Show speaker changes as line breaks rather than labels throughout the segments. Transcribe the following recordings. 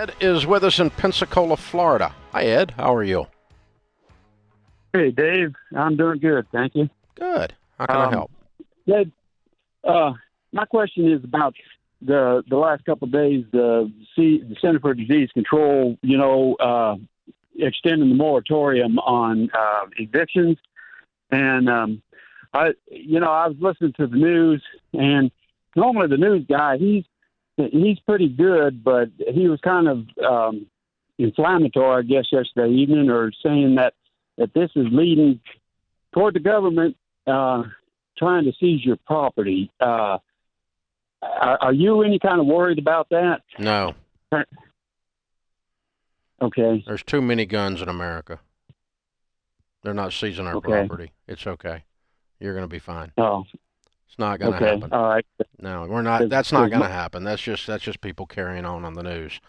Ed is with us in Pensacola, Florida. Hi, Ed. How are you?
Hey, Dave. I'm doing good, thank you.
Good. How can I help?
Dave, my question is about the last couple of days, the Center for Disease Control, extending the moratorium on evictions. And I was listening to the news, and normally the news guy, he's pretty good, but he was kind of inflammatory, I guess, yesterday evening, or saying that this is leading toward the government trying to seize your property. Are you any kind of worried about that?
No.
Okay.
There's too many guns in America. They're not seizing our property. It's okay. You're going to be fine.
Oh.
It's not going to happen.
All right.
No, we're not. That's not going to happen. That's just people carrying on the news.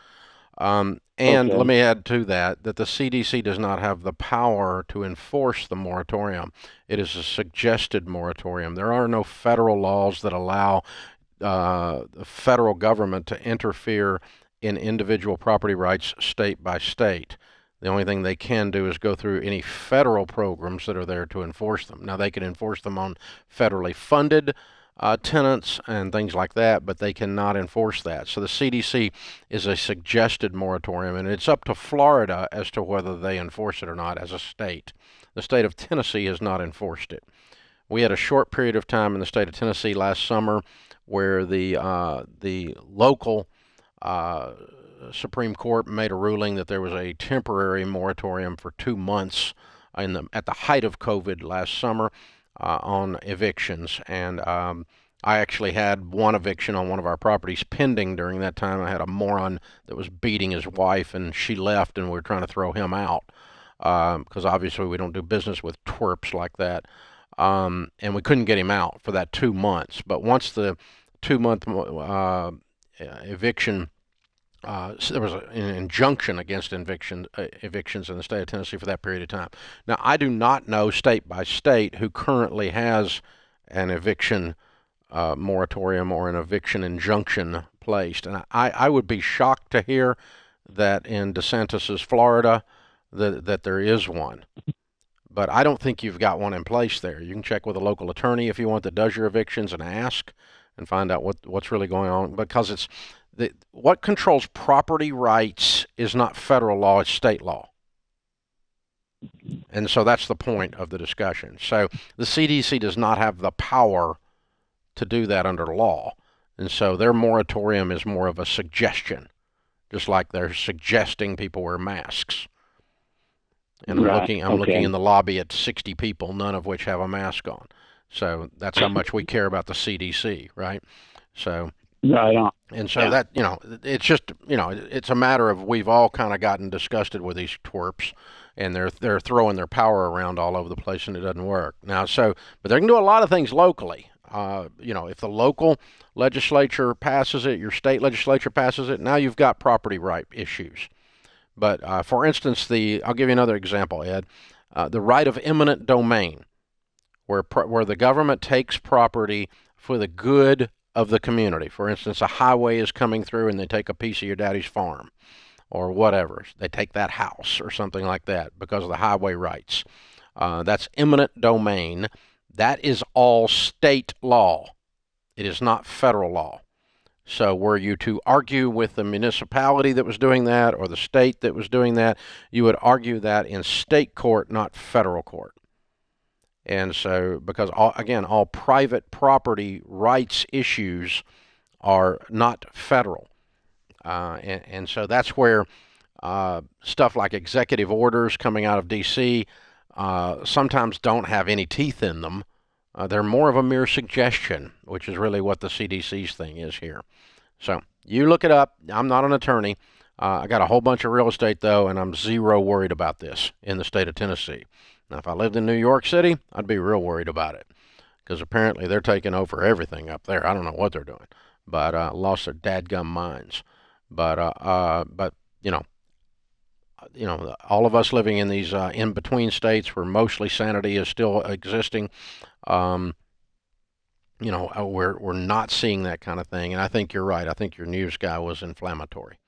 And let me add to that the CDC does not have the power to enforce the moratorium. It is a suggested moratorium. There are no federal laws that allow the federal government to interfere in individual property rights state by state. The only thing they can do is go through any federal programs that are there to enforce them. Now, they can enforce them on federally funded tenants and things like that, but they cannot enforce that. So the CDC is a suggested moratorium, and it's up to Florida as to whether they enforce it or not as a state. The state of Tennessee has not enforced it. We had a short period of time in the state of Tennessee last summer where the local Supreme Court made a ruling that there was a temporary moratorium for 2 months at the height of COVID last summer on evictions. And I actually had one eviction on one of our properties pending during that time. I had a moron that was beating his wife, and she left, and we were trying to throw him out because obviously we don't do business with twerps like that. And we couldn't get him out for that 2 months. But once the 2-month eviction, so there was an injunction against evictions in the state of Tennessee for that period of time. Now, I do not know state by state who currently has an eviction moratorium or an eviction injunction placed. And I would be shocked to hear that in DeSantis's Florida that there is one. But I don't think you've got one in place there. You can check with a local attorney if you want that does your evictions and ask and find out what's really going on, because what controls property rights is not federal law, it's state law. And so that's the point of the discussion. So the CDC does not have the power to do that under law. And so their moratorium is more of a suggestion, just like they're suggesting people wear masks. And I'm looking in the lobby at 60 people, none of which have a mask on. So that's how much we care about the CDC, right? So
right on.
And so that, it's just, it's a matter of we've all kind of gotten disgusted with these twerps, and they're throwing their power around all over the place, and it doesn't work. Now, but they can do a lot of things locally. If the local legislature passes it, your state legislature passes it, now you've got property right issues. But for instance, I'll give you another example, Ed. The right of eminent domain, where the government takes property for the good of the community. For instance, a highway is coming through and they take a piece of your daddy's farm or whatever. They take that house or something like that because of the highway rights. That's eminent domain. That is all state law. It is not federal law. So were you to argue with the municipality that was doing that or the state that was doing that, you would argue that in state court, not federal court. And so, because all private property rights issues are not federal. And so that's where stuff like executive orders coming out of D.C. Sometimes don't have any teeth in them. They're more of a mere suggestion, which is really what the CDC's thing is here. So you look it up. I'm not an attorney. I got a whole bunch of real estate, though, and I'm zero worried about this in the state of Tennessee. Now, if I lived in New York City, I'd be real worried about it, because apparently they're taking over everything up there. I don't know what they're doing, but lost their dadgum minds. But all of us living in these in-between states where mostly sanity is still existing, we're not seeing that kind of thing. And I think you're right. I think your news guy was inflammatory.